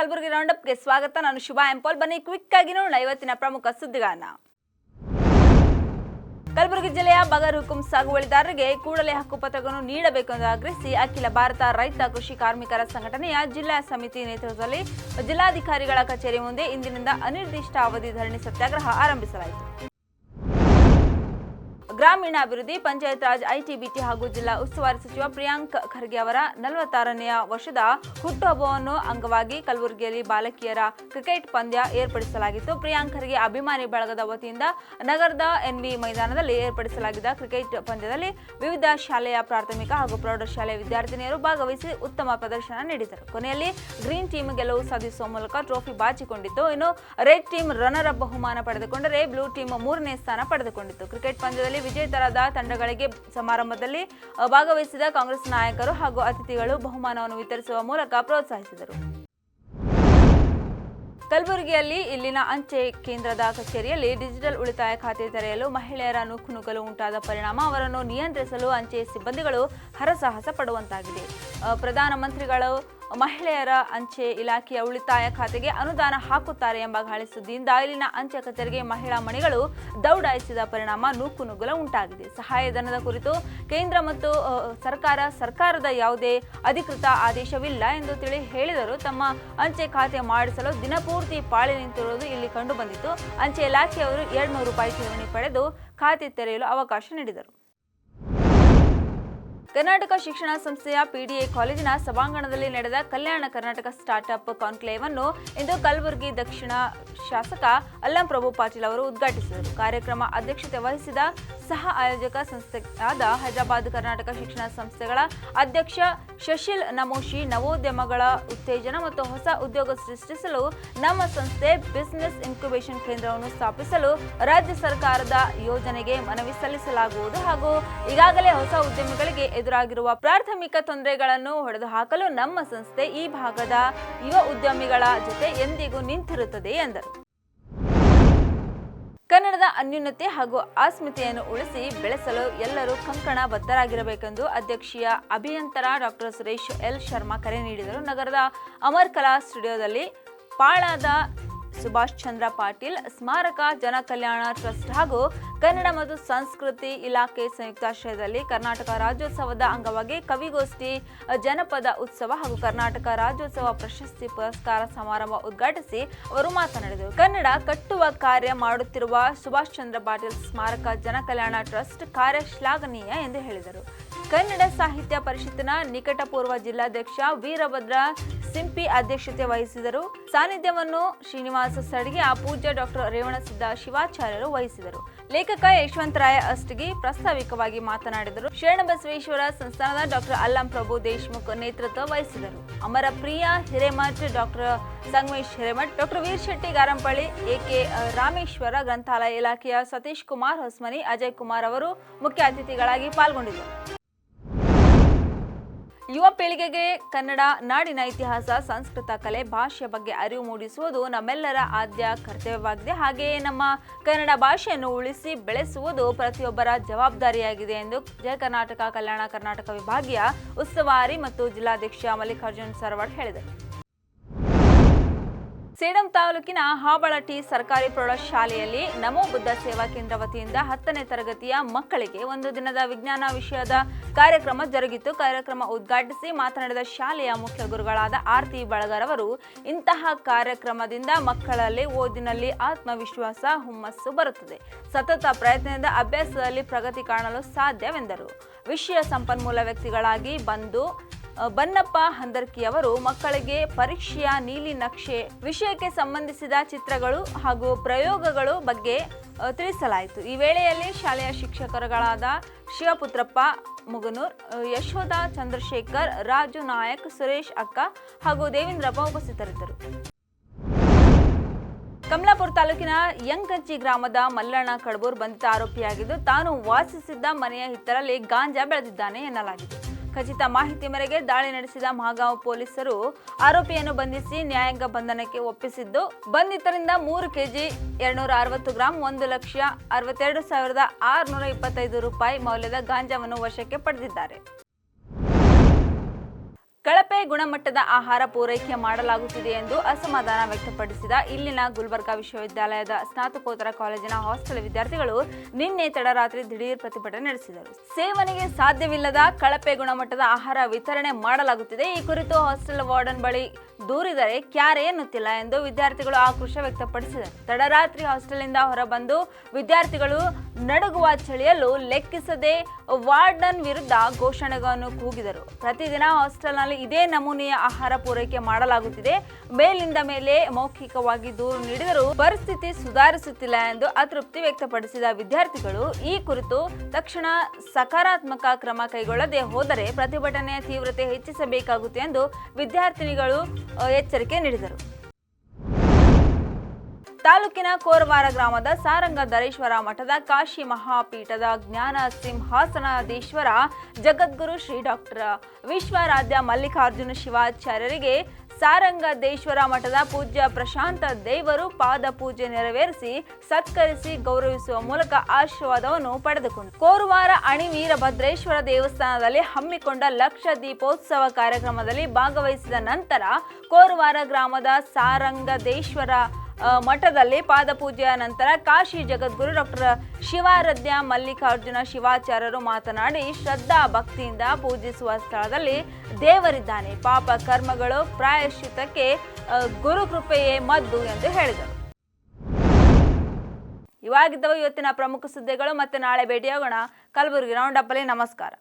Kalaburagi round ಅಪ್ಗೆ ಸ್ವಾಗತ. ನಾನು ಶುಭಾ ಎಂಪೋಲ್. ಬನ್ನಿ ಕ್ವಿಕ್ ಆಗಿ ನೋಡೋಣ ಇವತ್ತಿನ ಪ್ರಮುಖ ಸುದ್ದಿಗಳನ್ನ. ಕಲಬುರಗಿ ಜಿಲ್ಲೆಯ ಬಗರ್ ಹುಕುಂ ಸಾಗುವಳಿದಾರರಿಗೆ ಕೂಡಲೇ ಹಕ್ಕುಪತ್ರಗಳನ್ನು ನೀಡಬೇಕೆಂದು ಆಗ್ರಹಿಸಿ ಅಖಿಲ ಭಾರತ ರೈತ ಕೃಷಿ ಕಾರ್ಮಿಕರ ಸಂಘಟನೆಯ ಜಿಲ್ಲಾ ಸಮಿತಿ ನೇತೃತ್ವದಲ್ಲಿ ಜಿಲ್ಲಾಧಿಕಾರಿಗಳ ಕಚೇರಿ ಮುಂದೆ ಇಂದಿನಿಂದ ಅನಿರ್ದಿಷ್ಟ ಅವಧಿ ಧರಣಿ ಸತ್ಯಾಗ್ರಹ ಆರಂಭಿಸಲಾಯಿತು. ಗ್ರಾಮೀಣಾಭಿವೃದ್ಧಿ, ಪಂಚಾಯತ್ ರಾಜ್, ಐಟಿ-ಬಿಟಿ ಹಾಗೂ ಜಿಲ್ಲಾ ಉಸ್ತುವಾರಿ ಸಚಿವ ಪ್ರಿಯಾಂಕ್ ಖರ್ಗೆ ಅವರ 46ನೇ ವರ್ಷದ ಹುಟ್ಟುಹಬ್ಬವನ್ನು ಅಂಗವಾಗಿ ಕಲಬುರಗಿಯಲ್ಲಿ ಬಾಲಕಿಯರ ಕ್ರಿಕೆಟ್ ಪಂದ್ಯ ಏರ್ಪಡಿಸಲಾಗಿತ್ತು. ಪ್ರಿಯಾಂಕ್ ಖರ್ಗೆ ಅಭಿಮಾನಿ ಬಳಗದ ವತಿಯಿಂದ ನಗರದ ಎನ್ವಿ ಮೈದಾನದಲ್ಲಿ ಏರ್ಪಡಿಸಲಾಗಿದ್ದ ಕ್ರಿಕೆಟ್ ಪಂದ್ಯದಲ್ಲಿ ವಿವಿಧ ಶಾಲೆಯ ಪ್ರಾಥಮಿಕ ಹಾಗೂ ಪ್ರೌಢಶಾಲೆಯ ವಿದ್ಯಾರ್ಥಿನಿಯರು ಭಾಗವಹಿಸಿ ಉತ್ತಮ ಪ್ರದರ್ಶನ ನೀಡಿದರು. ಕೊನೆಯಲ್ಲಿ ಗ್ರೀನ್ ಟೀಮ್ ಗೆಲುವು ಸಾಧಿಸುವ ಮೂಲಕ ಟ್ರೋಫಿ ಬಾಚಿಕೊಂಡಿತ್ತು. ಇನ್ನು ರೆಡ್ ಟೀಮ್ ರನ್ನರ್ ಅಪ್ ಬಹುಮಾನ ಪಡೆದುಕೊಂಡರೆ ಬ್ಲೂ ಟೀಮ್ 3ನೇ ಸ್ಥಾನ ಪಡೆದುಕೊಂಡಿತ್ತು. ಕ್ರಿಕೆಟ್ ಪಂದ್ಯದಲ್ಲಿ ವಿಜೇತರಾದ ತಂಡಗಳಿಗೆ ಸಮಾರಂಭದಲ್ಲಿ ಭಾಗವಹಿಸಿದ ಕಾಂಗ್ರೆಸ್ ನಾಯಕರು ಹಾಗೂ ಅತಿಥಿಗಳು ಬಹುಮಾನವನ್ನು ವಿತರಿಸುವ ಮೂಲಕ ಪ್ರೋತ್ಸಾಹಿಸಿದರು. ಕಲಬುರಗಿಯಲ್ಲಿ ಇಲ್ಲಿನ ಅಂಚೆ ಕೇಂದ್ರದ ಕಚೇರಿಯಲ್ಲಿ ಡಿಜಿಟಲ್ ಉಳಿತಾಯ ಖಾತೆ ತೆರೆಯಲು ಮಹಿಳೆಯರ ನೂಕುನುಗ್ಗಲು ಉಂಟಾದ ಪರಿಣಾಮ ಅವರನ್ನು ನಿಯಂತ್ರಿಸಲು ಅಂಚೆ ಸಿಬ್ಬಂದಿಗಳು ಹರಸಾಹಸ ಪಡುವಂತಾಗಿದೆ. ಪ್ರಧಾನಮಂತ್ರಿಗಳು ಮಹಿಳೆಯರ ಅಂಚೆ ಇಲಾಖೆಯ ಉಳಿತಾಯ ಖಾತೆಗೆ ಅನುದಾನ ಹಾಕುತ್ತಾರೆ ಎಂಬ ಗಾಳಿ ಸುದ್ದಿಯಿಂದ ಇಲ್ಲಿನ ಅಂಚೆ ಕಚೇರಿಗೆ ಮಹಿಳಾ ಮಣಿಗಳು ದೌಡಾಯಿಸಿದ ಪರಿಣಾಮ ನೂಕುನುಗ್ಗಲು ಉಂಟಾಗಿದೆ. ಸಹಾಯಧನದ ಕುರಿತು ಕೇಂದ್ರ ಮತ್ತು ಸರ್ಕಾರದ ಯಾವುದೇ ಅಧಿಕೃತ ಆದೇಶವಿಲ್ಲ ಎಂದು ತಿಳಿ ಹೇಳಿದರು. ತಮ್ಮ ಅಂಚೆ ಖಾತೆ ಮಾಡಿಸಲು ದಿನಪೂರ್ತಿ ಪಾಳಿ ನಿಂತಿರುವುದು ಇಲ್ಲಿ ಕಂಡುಬಂದಿತ್ತು. ಅಂಚೆ ಇಲಾಖೆಯವರು 200 ರೂಪಾಯಿ ಠೇವಣಿ ಪಡೆದು ಖಾತೆ ತೆರೆಯಲು ಅವಕಾಶ ನೀಡಿದರು. ಕರ್ನಾಟಕ ಶಿಕ್ಷಣ ಸಂಸ್ಥೆಯ ಪಿಡಿಎ ಕಾಲೇಜಿನ ಸಭಾಂಗಣದಲ್ಲಿ ನಡೆದ ಕಲ್ಯಾಣ ಕರ್ನಾಟಕ ಸ್ಟಾರ್ಟ್ಅಪ್ ಕಾನ್ಕ್ಲೇವ್ ಅನ್ನು ಇಂದು ಕಲಬುರಗಿ ದಕ್ಷಿಣ ಶಾಸಕ ಅಲ್ಲಂ ಪ್ರಭು ಪಾಟೀಲ್ ಅವರು ಉದ್ಘಾಟಿಸಿದರು. ಕಾರ್ಯಕ್ರಮ ಅಧ್ಯಕ್ಷತೆ ವಹಿಸಿದ ಸಹ ಆಯೋಜಕ ಸಂಸ್ಥೆಯಾದ ಹೈದರಾಬಾದ್ ಕರ್ನಾಟಕ ಶಿಕ್ಷಣ ಸಂಸ್ಥೆಗಳ ಅಧ್ಯಕ್ಷ ಶಶಿಲ್ ನಮೋಶಿ ನವೋದ್ಯಮಗಳ ಉತ್ತೇಜನ ಮತ್ತು ಹೊಸ ಉದ್ಯೋಗ ಸೃಷ್ಟಿಸಲು ನಮ್ಮ ಸಂಸ್ಥೆ ಬಿಸಿನೆಸ್ ಇನ್ಕ್ಯುಬೇಷನ್ ಕೇಂದ್ರವನ್ನು ಸ್ಥಾಪಿಸಲು ರಾಜ್ಯ ಸರ್ಕಾರದ ಯೋಜನೆಗೆ ಮನವಿ ಸಲ್ಲಿಸಲಾಗುವುದು ಹಾಗೂ ಈಗಾಗಲೇ ಹೊಸ ಉದ್ಯಮಿಗಳಿಗೆ ಎದುರಾಗಿರುವ ಪ್ರಾಥಮಿಕ ತೊಂದರೆಗಳನ್ನು ಹೊಡೆದುಹಾಕಲು ನಮ್ಮ ಸಂಸ್ಥೆ ಈ ಭಾಗದ ಯುವ ಉದ್ಯಮಿಗಳ ಜೊತೆ ಎಂದಿಗೂ ನಿಂತಿರುತ್ತದೆ ಎಂದರು. ಕನ್ನಡದ ಅನ್ಯೂನ್ಯತೆ ಹಾಗೂ ಅಸ್ಮಿತೆಯನ್ನು ಉಳಿಸಿ ಬೆಳೆಸಲು ಎಲ್ಲರೂ ಕಂಕಣ ಬದ್ಧರಾಗಿರಬೇಕೆಂದು ಅಧ್ಯಕ್ಷೀಯ ಅಭಿಯಂತರ ಡಾಕ್ಟರ್ ಸುರೇಶ್ ಎಲ್ ಶರ್ಮಾ ಕರೆ ನೀಡಿದರು. ನಗರದ ಅಮರ್ ಕಲಾ ಸ್ಟುಡಿಯೋದಲ್ಲಿ ಪಾಳಾದ ಸುಭಾಷ್ ಚಂದ್ರ ಪಾಟೀಲ್ ಸ್ಮಾರಕ ಜನಕಲ್ಯಾಣ ಟ್ರಸ್ಟ್ ಹಾಗೂ ಕನ್ನಡ ಮತ್ತು ಸಂಸ್ಕೃತಿ ಇಲಾಖೆ ಸಂಯುಕ್ತಾಶ್ರಯದಲ್ಲಿ ಕರ್ನಾಟಕ ರಾಜ್ಯೋತ್ಸವದ ಅಂಗವಾಗಿ ಕವಿಗೋಷ್ಠಿ, ಜನಪದ ಉತ್ಸವ ಹಾಗೂ ಕರ್ನಾಟಕ ರಾಜ್ಯೋತ್ಸವ ಪ್ರಶಸ್ತಿ ಪುರಸ್ಕಾರ ಸಮಾರಂಭ ಉದ್ಘಾಟಿಸಿ ಅವರು ಮಾತನಾಡಿದರು. ಕನ್ನಡ ಕಟ್ಟುವ ಕಾರ್ಯ ಮಾಡುತ್ತಿರುವ ಸುಭಾಷ್ ಚಂದ್ರ ಪಾಟೀಲ್ ಸ್ಮಾರಕ ಜನಕಲ್ಯಾಣ ಟ್ರಸ್ಟ್ ಕಾರ್ಯ ಶ್ಲಾಘನೀಯ ಎಂದು ಹೇಳಿದರು. ಕನ್ನಡ ಸಾಹಿತ್ಯ ಪರಿಷತ್ತಿನ ನಿಕಟಪೂರ್ವ ಜಿಲ್ಲಾಧ್ಯಕ್ಷ ವೀರಭದ್ರ ಸಿಂಪಿ ಅಧ್ಯಕ್ಷತೆ ವಹಿಸಿದರು. ಸಾನ್ನಿಧ್ಯವನ್ನು ಶ್ರೀನಿವಾಸ ಸಡ್ಗೆ, ಪೂಜ್ಯ ಡಾಕ್ಟರ್ ರೇವಣಸಿದ್ದ ಶಿವಾಚಾರ್ಯರು ವಹಿಸಿದರು. ಲೇಖಕ ಯಶವಂತರಾಯ ಅಷ್ಟಗಿ ಪ್ರಾಸ್ತಾವಿಕವಾಗಿ ಮಾತನಾಡಿದರು. ಶರಣಬಸವೇಶ್ವರ ಸಂಸ್ಥಾನದ ಡಾಕ್ಟರ್ ಅಲ್ಲಂ ಪ್ರಭು ದೇಶಮುಖ್ ನೇತೃತ್ವ ವಹಿಸಿದರು. Amara Priya Hiremath, doctor Sangamesh Hiremath, doctor Veerashetty Garampalli, AK Rameshwar ಗ್ರಂಥಾಲಯ ಇಲಾಖೆಯ ಸತೀಶ್ ಕುಮಾರ್ ಹೊಸ್ಮನಿ, ಅಜಯ್ ಕುಮಾರ್ ಅವರು ಮುಖ್ಯ ಅತಿಥಿಗಳಾಗಿ ಪಾಲ್ಗೊಂಡಿದ್ದರು. ಯುವ ಪೀಳಿಗೆಗೆ ಕನ್ನಡ ನಾಡಿನ ಇತಿಹಾಸ, ಸಂಸ್ಕೃತ, ಕಲೆ, ಭಾಷೆಯ ಬಗ್ಗೆ ಅರಿವು ಮೂಡಿಸುವುದು ನಮ್ಮೆಲ್ಲರ ಆದ್ಯ ಕರ್ತವ್ಯವಾಗಿದೆ. ಹಾಗೆಯೇ ನಮ್ಮ ಕನ್ನಡ ಭಾಷೆಯನ್ನು ಉಳಿಸಿ ಬೆಳೆಸುವುದು ಪ್ರತಿಯೊಬ್ಬರ ಜವಾಬ್ದಾರಿಯಾಗಿದೆ ಎಂದು ಜಯ ಕರ್ನಾಟಕ ಕಲ್ಯಾಣ ಕರ್ನಾಟಕ ವಿಭಾಗೀಯ ಉಸ್ತುವಾರಿ ಮತ್ತು ಜಿಲ್ಲಾಧ್ಯಕ್ಷ ಮಲ್ಲಿಕಾರ್ಜುನ್ ಸರವಡ್ ಹೇಳಿದರು. ಸೇಡಂ ತಾಲೂಕಿನ ಹಾಬಳಟಿ ಸರ್ಕಾರಿ ಪ್ರೌಢಶಾಲೆಯಲ್ಲಿ ನಮೋ ಬುದ್ಧ ಸೇವಾ ಕೇಂದ್ರ ವತಿಯಿಂದ 10ನೇ ತರಗತಿಯ ಮಕ್ಕಳಿಗೆ ಒಂದು ದಿನದ ವಿಜ್ಞಾನ ವಿಷಯದ ಕಾರ್ಯಕ್ರಮ ಜರುಗಿತು. ಕಾರ್ಯಕ್ರಮ ಉದ್ಘಾಟಿಸಿ ಮಾತನಾಡಿದ ಶಾಲೆಯ ಮುಖ್ಯ ಗುರುಗಳಾದ ಆರ್ತಿ ಬಳಗರ್ ಅವರು, ಇಂತಹ ಕಾರ್ಯಕ್ರಮದಿಂದ ಮಕ್ಕಳಲ್ಲಿ ಓದಿನಲ್ಲಿ ಆತ್ಮವಿಶ್ವಾಸ, ಹುಮ್ಮಸ್ಸು ಬರುತ್ತದೆ. ಸತತ ಪ್ರಯತ್ನದಿಂದ ಅಭ್ಯಾಸದಲ್ಲಿ ಪ್ರಗತಿ ಕಾಣಲು ಸಾಧ್ಯವೆಂದರು. ವಿಷಯ ಸಂಪನ್ಮೂಲ ವ್ಯಕ್ತಿಗಳಾಗಿ ಬನ್ನಪ್ಪ ಹಂದರ್ಕಿಯವರು ಮಕ್ಕಳಿಗೆ ಪರೀಕ್ಷೆಯ ನೀಲಿ ನಕ್ಷೆ ವಿಷಯಕ್ಕೆ ಸಂಬಂಧಿಸಿದ ಚಿತ್ರಗಳು ಹಾಗೂ ಪ್ರಯೋಗಗಳು ಬಗ್ಗೆ ತಿಳಿಸಲಾಯಿತು. ಈ ವೇಳೆಯಲ್ಲಿ ಶಾಲೆಯ ಶಿಕ್ಷಕರುಗಳಾದ ಶಿವಪುತ್ರಪ್ಪ ಮುಗನೂರ್, ಯಶೋಧ ಚಂದ್ರಶೇಖರ್, ರಾಜು ನಾಯಕ್, ಸುರೇಶ್ ಅಕ್ಕ ಹಾಗೂ ದೇವೇಂದ್ರಪ್ಪ ಉಪಸ್ಥಿತರಿದ್ದರು. ಕಮಲಾಪುರ ತಾಲೂಕಿನ ಯಂಕಂಚಿ ಗ್ರಾಮದ ಮಲ್ಲಣ್ಣ ಕಡಬೂರ್ ಬಂಧಿತ ಆರೋಪಿಯಾಗಿದ್ದು, ತಾನು ವಾಸಿಸಿದ್ದ ಮನೆಯ ಹಿತ್ತಲಲ್ಲಿ ಗಾಂಜಾ ಬೆಳೆದಿದ್ದಾನೆ ಎನ್ನಲಾಗಿದೆ. ಖಚಿತ ಮಾಹಿತಿ ಮೇರೆಗೆ ದಾಳಿ ನಡೆಸಿದ ಮಹಾಗಾಂವ್ ಪೊಲೀಸರು ಆರೋಪಿಯನ್ನು ಬಂಧಿಸಿ ನ್ಯಾಯಾಂಗ ಬಂಧನಕ್ಕೆ ಒಪ್ಪಿಸಿದ್ದು, ಬಂಧಿತರಿಂದ 3 ಕೆಜಿ 260 ಗ್ರಾಂ 1,62,625 ರೂಪಾಯಿ ಮೌಲ್ಯದ ಗಾಂಜಾವನ್ನು ವಶಕ್ಕೆ ಪಡೆದಿದ್ದಾರೆ. ಕಳಪೆ ಗುಣಮಟ್ಟದ ಆಹಾರ ಪೂರೈಕೆ ಮಾಡಲಾಗುತ್ತಿದೆ ಎಂದು ಅಸಮಾಧಾನ ವ್ಯಕ್ತಪಡಿಸಿದ ಇಲ್ಲಿನ ಗುಲ್ಬರ್ಗಾ ವಿಶ್ವವಿದ್ಯಾಲಯದ ಸ್ನಾತಕೋತ್ತರ ಕಾಲೇಜಿನ ಹಾಸ್ಟೆಲ್ ವಿದ್ಯಾರ್ಥಿಗಳು ನಿನ್ನೆ ತಡರಾತ್ರಿ ದಿಢೀರ್ ಪ್ರತಿಭಟನೆ ನಡೆಸಿದರು. ಸೇವನೆಗೆ ಸಾಧ್ಯವಿಲ್ಲದ ಕಳಪೆ ಗುಣಮಟ್ಟದ ಆಹಾರ ವಿತರಣೆ ಮಾಡಲಾಗುತ್ತಿದೆ. ಈ ಕುರಿತು ಹಾಸ್ಟೆಲ್ ವಾರ್ಡನ್ ಬಳಿ ದೂರಿದರೆ ಕ್ಯಾರೆ ಎನ್ನುತ್ತಿಲ್ಲ ಎಂದು ವಿದ್ಯಾರ್ಥಿಗಳು ಆಕ್ರೋಶ ವ್ಯಕ್ತಪಡಿಸಿದರು. ತಡರಾತ್ರಿ ಹಾಸ್ಟೆಲ್ನಿಂದ ಹೊರಬಂದು ವಿದ್ಯಾರ್ಥಿಗಳು ನಡುಗುವ ಚಳಿಯಲ್ಲೂ ಲೆಕ್ಕಿಸದೆ ವಾರ್ಡನ್ ವಿರುದ್ಧ ಘೋಷಣೆಗಳನ್ನು ಕೂಗಿದರು. ಪ್ರತಿದಿನ ಹಾಸ್ಟೆಲ್ನಲ್ಲಿ ಇದೇ ನಮೂನೆಯ ಆಹಾರ ಪೂರೈಕೆ ಮಾಡಲಾಗುತ್ತಿದೆ. ಮೇಲಿಂದ ಮೇಲೆ ಮೌಖಿಕವಾಗಿ ದೂರು ನೀಡಿದರೂ ಪರಿಸ್ಥಿತಿ ಸುಧಾರಿಸುತ್ತಿಲ್ಲ ಎಂದು ಅತೃಪ್ತಿ ವ್ಯಕ್ತಪಡಿಸಿದ ವಿದ್ಯಾರ್ಥಿಗಳು ಈ ಕುರಿತು ತಕ್ಷಣ ಸಕಾರಾತ್ಮಕ ಕ್ರಮ ಕೈಗೊಳ್ಳದೆ ಹೋದರೆ ಪ್ರತಿಭಟನೆಯ ತೀವ್ರತೆ ಹೆಚ್ಚಿಸಬೇಕಾಗುತ್ತದೆ ಎಂದು ವಿದ್ಯಾರ್ಥಿನಿಗಳು ಎಚ್ಚರಿಕೆ ನೀಡಿದರು. ತಾಲೂಕಿನ ಕೋರವಾರ ಗ್ರಾಮದ ಸಾರಂಗಧರೇಶ್ವರ ಮಠದ ಕಾಶಿ ಮಹಾಪೀಠದ ಜ್ಞಾನ ಸಿಂಹಾಸನಾಧೀಶ್ವರ ಜಗದ್ಗುರು ಶ್ರೀ ಡಾಕ್ಟರ್ ವಿಶ್ವಾರಾಧ್ಯ ಮಲ್ಲಿಕಾರ್ಜುನ ಶಿವಾಚಾರ್ಯರಿಗೆ ಸಾರಂಗಧರೇಶ್ವರ ಮಠದ ಪೂಜ್ಯ ಪ್ರಶಾಂತ ದೇವರು ಪಾದ ಪೂಜೆ ನೆರವೇರಿಸಿ ಸತ್ಕರಿಸಿ ಗೌರವಿಸುವ ಮೂಲಕ ಆಶೀರ್ವಾದವನ್ನು ಪಡೆದುಕೊಂಡರು. ಕೋರವಾರ ಅಣಿ ವೀರಭದ್ರೇಶ್ವರ ದೇವಸ್ಥಾನದಲ್ಲಿ ಹಮ್ಮಿಕೊಂಡ ಲಕ್ಷ ದೀಪೋತ್ಸವ ಕಾರ್ಯಕ್ರಮದಲ್ಲಿ ಭಾಗವಹಿಸಿದ ನಂತರ ಕೋರವಾರ ಗ್ರಾಮದ ಸಾರಂಗಧರೇಶ್ವರ ಮಠದಲ್ಲಿ ಪಾದಪೂಜೆಯ ನಂತರ ಕಾಶಿ ಜಗದ್ಗುರು ಡಾಕ್ಟರ್ ಶಿವಾರಾಧ್ಯ ಮಲ್ಲಿಕಾರ್ಜುನ ಶಿವಾಚಾರ್ಯರು ಮಾತನಾಡಿ, ಶ್ರದ್ಧಾ ಭಕ್ತಿಯಿಂದ ಪೂಜಿಸುವ ಸ್ಥಳದಲ್ಲಿ ದೇವರಿದ್ದಾನೆ. ಪಾಪ ಕರ್ಮಗಳು ಪ್ರಾಯಶ್ಚಿತ್ತಕ್ಕೆ ಗುರುಕೃಪೆಯೇ ಮದ್ದು ಎಂದು ಹೇಳಿದರು. ಇವಾಗಿದ್ದವು ಇವತ್ತಿನ ಪ್ರಮುಖ ಸುದ್ದಿಗಳು. ಮತ್ತೆ ನಾಳೆ ಭೇಟಿಯಾಗೋಣ. ಕಲಬುರಗಿ ರೌಂಡ್ ಅಪ್ ಅಲ್ಲಿ ನಮಸ್ಕಾರ.